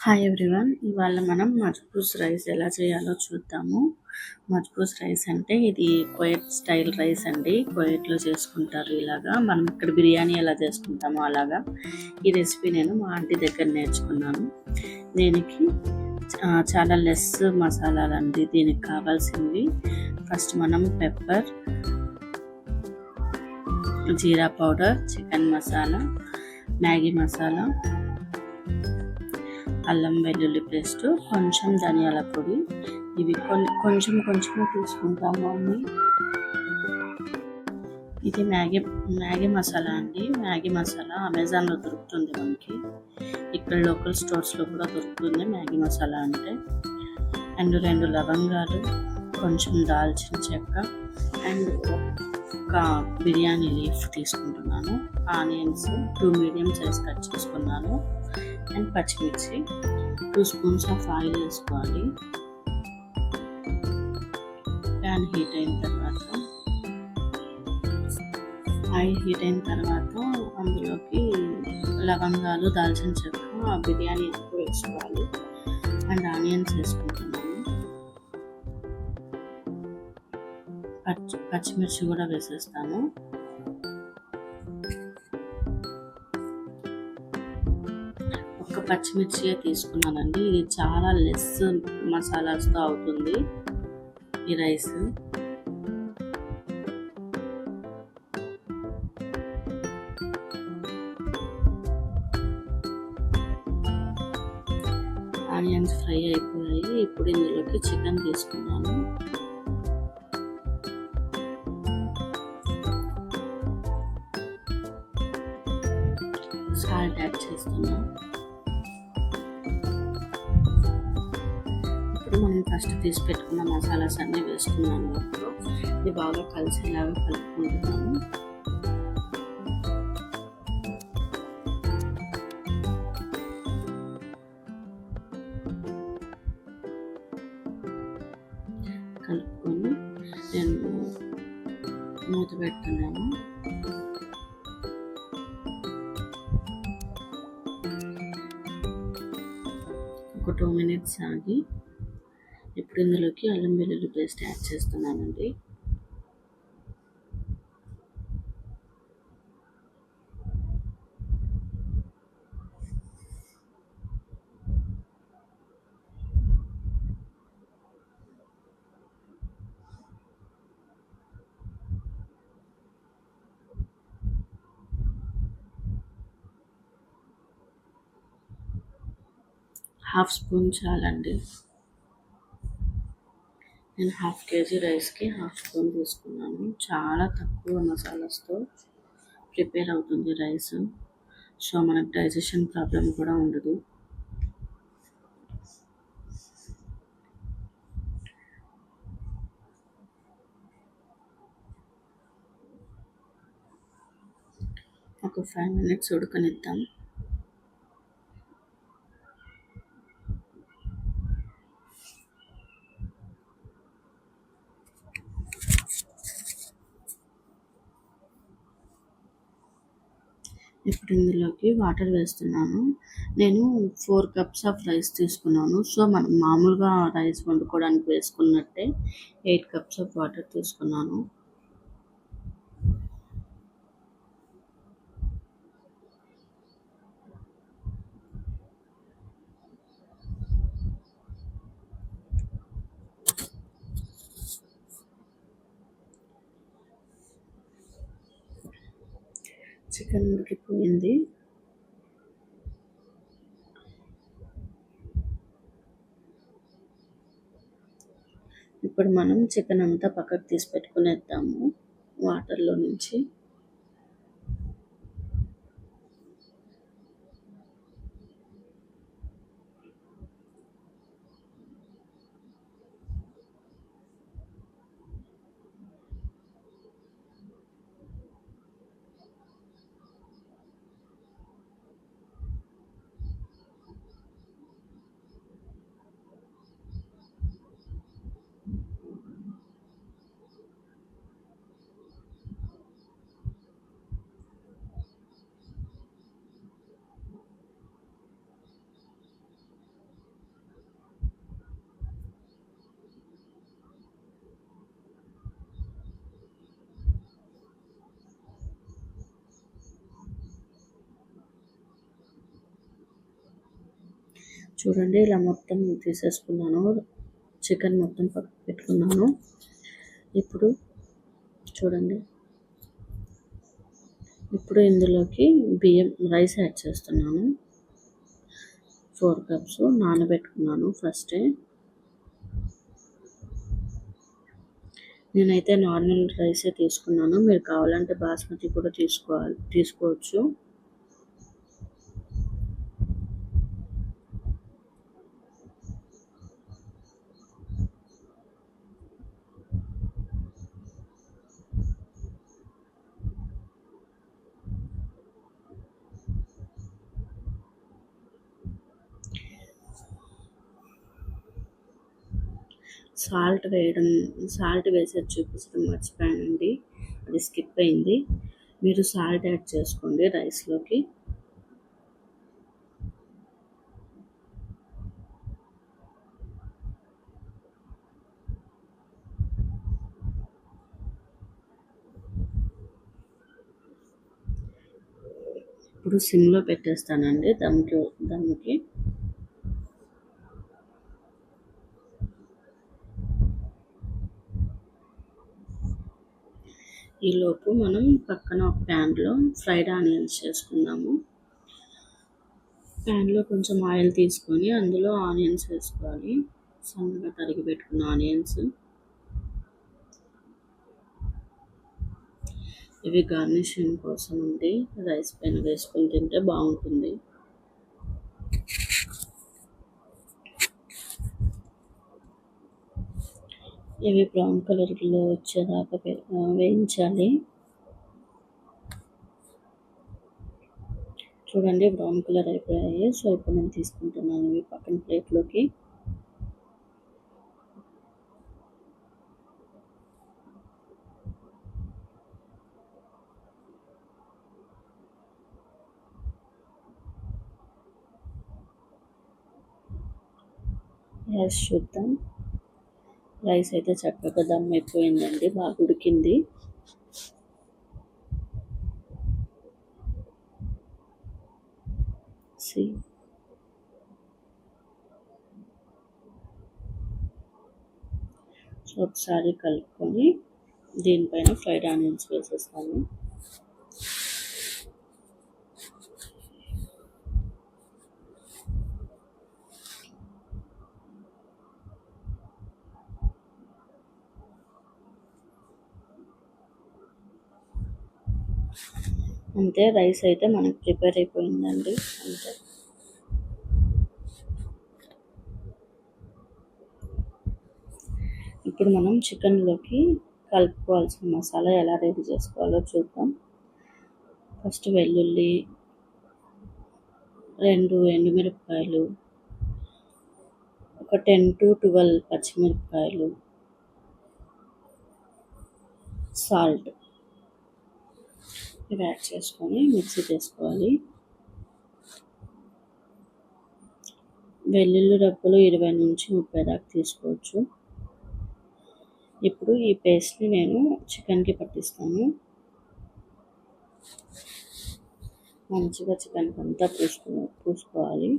Hi everyone. ఇవాళ మనం machboos rice ఎలా చేయాలో చూద్దాము. మజ్బూస్ రైస్ అంటే ఇది కువైట్ స్టైల్ రైస్ అండి. కువైట్లో చేసుకుంటారు ఇలాగా. మనం ఇక్కడ బిర్యానీ ఎలా చేసుకుంటామో అలాగా. ఈ రెసిపీ నేను మా ఆంటీ దగ్గర నేర్చుకున్నాను. దీనికి చాలా లెస్ మసాలాలండి. దీనికి కావాల్సింది ఫస్ట్ మనం pepper, jeera powder, chicken masala, Maggi masala, అల్లం వెల్లుల్లి పేస్ట్, కొంచెం ధనియాల పొడి. ఇవి కొంచెం తీసుకుంటాము అన్ని. ఇది మ్యాగీ మసాలా అండి. మ్యాగీ మసాలా అమెజాన్లో దొరుకుతుంది మనకి. ఇక్కడ లోకల్ స్టోర్స్లో కూడా దొరుకుతుంది మ్యాగీ మసాలా అంటే. అండ్ 2 లవంగాలు, కొంచెం దాల్చిన చెక్క, అండ్ ఒక బిర్యానీ లీఫ్ తీసుకుంటున్నాను. ఆనియన్స్ 2 మీడియం సైజ్ కట్ చేసుకున్నాను. అండ్ పచ్చిమిర్చి 2 స్పూన్స్ ఆఫ్ ఆయిల్ వేసుకోవాలి. ప్యాన్ హీట్ అయిన తర్వాత అందులోకి లవంగాలు, దాల్చిన చెక్క, బిర్యానీ ఆకు వేసుకోవాలి. అండ్ ఆనియన్స్ వేసుకుంటున్నాను. పచ్చిమిర్చి కూడా వేసేస్తాను. ఒక పచ్చిమిర్చియే తీసుకున్నానండి. ఇది చాలా లెస్ మసాలాస్తో అవుతుంది ఈ రైస్. ఆనియన్స్ ఫ్రై అయిపోయాయి. ఇప్పుడు ఇందులోకి చికెన్ తీసుకున్నాను. సాల్ట్ యాడ్ చేస్తున్నాను. ఇప్పుడు మనం ఫస్ట్ తీసి పెట్టుకున్న మసాలాస్ అన్నీ వేసుకున్నాను. ఇది బాగా కలిసేలాగా కలుపుకుంటున్నాను. కలుపుకొని నేను మూత పెడుతున్నాను. ఒక 2 మినిట్స్ ఆగి ఇప్పుడు ఇందులోకి అల్లం వెల్లుల్లి పేస్ట్ యాడ్ చేస్తున్నానండి. హాఫ్ స్పూన్ చాలండి. నేను 1/2 kg రైస్కి 1/2 స్పూన్ తీసుకున్నాను. చాలా తక్కువ మసాలాస్తో ప్రిపేర్ అవుతుంది రైస్. సో మనకు డైజెషన్ ప్రాబ్లం కూడా ఉండదు. ఒక 5 మినిట్స్ ఉడకనిద్దాం. ఇప్పుడు ఇందులోకి వాటర్ వేస్తున్నాను. నేను 4 కప్స్ ఆఫ్ రైస్ తీసుకున్నాను. సో మనం మామూలుగా రైస్ వండుకోవడానికి వేసుకున్నట్టే 8 కప్స్ ఆఫ్ వాటర్ తీసుకున్నాను. చికెన్ ఉడికిపోయింది. ఇప్పుడు మనం చికెన్ అంతా పక్కకు తీసి పెట్టుకునేద్దాము వాటర్లో నుంచి. చూడండి ఇలా మొత్తం తీసేసుకున్నాను. చికెన్ మొత్తం పక్కకు పెట్టుకున్నాను. ఇప్పుడు చూడండి, ఇప్పుడు ఇందులోకి రైస్ యాడ్ చేస్తున్నాను. 4 కప్స్ నానబెట్టుకున్నాను ఫస్టే. నేనైతే నార్మల్ రైసే తీసుకున్నాను. మీరు కావాలంటే బాస్మతి కూడా తీసుకోవచ్చు. సాల్ట్ వేసేది చూపించడం మర్చిపోయానండి, అది స్కిప్ అయింది. మీరు సాల్ట్ యాడ్ చేసుకోండి రైస్లోకి. ఇప్పుడు సిమ్లో పెట్టేస్తానండి దమ్కి. ఈలోపు మనం పక్కన ఒక ప్యాన్లో ఫ్రైడ్ ఆనియన్స్ చేసుకుందాము. ప్యాన్లో కొంచెం ఆయిల్ తీసుకొని అందులో ఆనియన్స్ వేసుకోవాలి. సన్నగా తరిగి పెట్టుకున్న ఆనియన్స్. ఇవి గార్నిషింగ్ కోసం అండి, రైస్ పైన వేసుకొని తింటే బాగుంటుంది. ఇవి బ్రౌన్ కలర్లో వచ్చేదాకా వేయించాలి. చూడండి బ్రౌన్ కలర్ అయిపోయాయి. సో ఇప్పుడు నేను తీసుకుంటున్నాను ఇవి పక్కన ప్లేట్లోకి. రైస్ చూద్దాం. రైస్ అయితే చక్కగా దమ్ అయిపోయిందండి, బాగా ఉడికింది. సో ఒకసారి కలుపుకొని దీనిపైన ఫ్రైడ్ ఆనియన్స్ వేసేస్తాను. అంతే, రైస్ అయితే మనకు ప్రిపేర్ అయిపోయిందండి. అంతే. ఇప్పుడు మనం చికెన్లోకి కలుపుకోవాల్సిన మసాలా ఎలా రెడీ చేసుకోవాలో చూద్దాం. ఫస్ట్ వెల్లుల్లి, 2 ఎండుమిరపకాయలు, ఒక 10 to 12 పచ్చిమిరపకాయలు, సాల్ట్ ఇవి యాడ్ చేసుకొని మిక్సీ చేసుకోవాలి. వెల్లుల్లి రబ్బలు 20 నుంచి 30 దాకా తీసుకోవచ్చు. ఇప్పుడు ఈ పేస్ట్ని నేను చికెన్కి పట్టిస్తాను. మంచిగా చికెన్కి అంతా పూసుకోవాలి.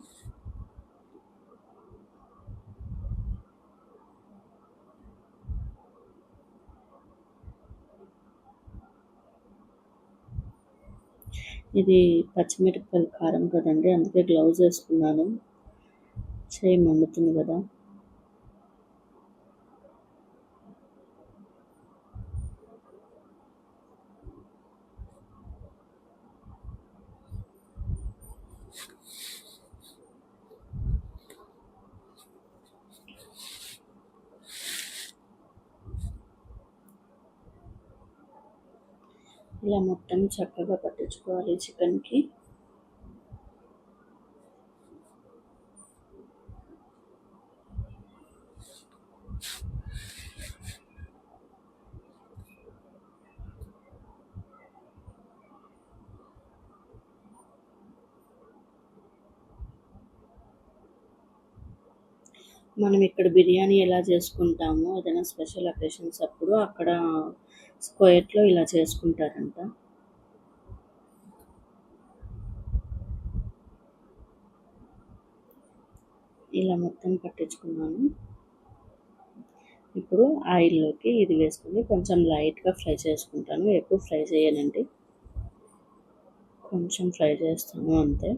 ఇది పచ్చిమిరపకాయల కారం కదండి, అందుకే గ్లౌజ్ వేసుకున్నాను, చేయి మండుతుంది కదా. ఇలా మొత్తం చక్కగా పట్టించుకోవాలి చికెన్కి. మనం ఇక్కడ బిర్యానీ ఎలా చేసుకుంటామో ఏదైనా స్పెషల్ అకేషన్స్ అప్పుడు అక్కడ స్క్వేర్లో ఇలా చేసుకుంటారంట. ఇలా మొత్తం పట్టించుకున్నాను. ఇప్పుడు ఆయిల్లోకి ఇది వేసుకుని కొంచెం లైట్గా ఫ్రై చేసుకుంటాను. ఎక్కువ ఫ్రై చేయనండి, కొంచెం ఫ్రై చేస్తాను అంతే.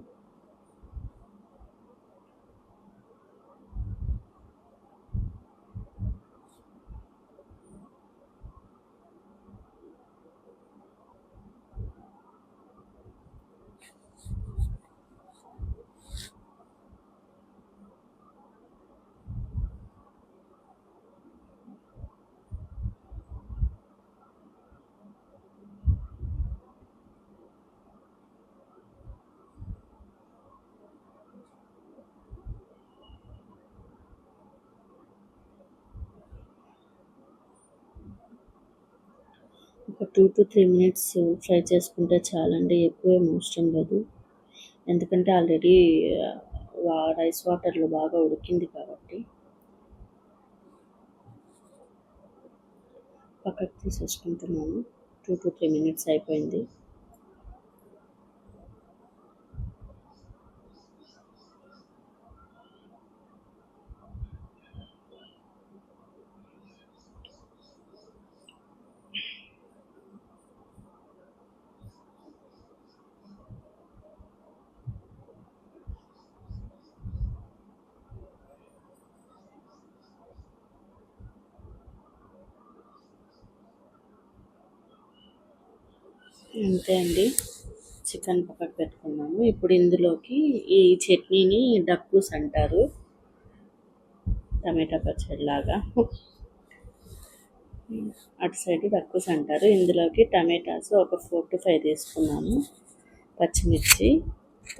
ఒక 2 to 3 మినిట్స్ ఫ్రై చేసుకుంటే చాలండి, ఎక్కువ ఏం అవసరం లేదు. ఎందుకంటే ఆల్రెడీ రైస్ వాటర్లో బాగా ఉడికింది కాబట్టి. పక్కకు తీసేసుకుంటున్నాను. 2 to 3 మినిట్స్ అయిపోయింది. అంతే అండి, చికెన్ పక్కకు పెట్టుకున్నాము. ఇప్పుడు ఇందులోకి ఈ చట్నీని డక్కూస్ అంటారు, టమాటా పచ్చడిలాగా. అటు సైడ్ డక్కూస్ అంటారు. ఇందులోకి టమాటాస్ ఒక 4 to 5 తీసుకున్నాను, పచ్చిమిర్చి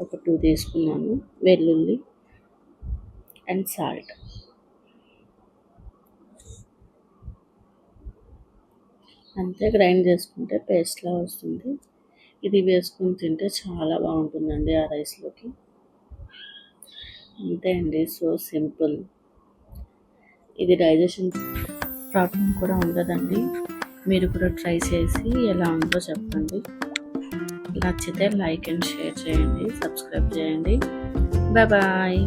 ఒక 2 తీసుకున్నాను, వెల్లుల్లి అండ్ సాల్ట్. అంతే, గ్రైండ్ చేసుకుంటే పేస్ట్లా వస్తుంది. ఇది వేసుకొని తింటే చాలా బాగుంటుందండి ఆ రైస్లోకి. అంతే అండి, సో సింపుల్. ఇది డైజెషన్ ప్రాబ్లం కూడా ఉండదండి. మీరు కూడా ట్రై చేసి ఎలా ఉందో చెప్పండి. నచ్చితే లైక్ అండ్ షేర్ చేయండి, సబ్స్క్రైబ్ చేయండి. Bye bye.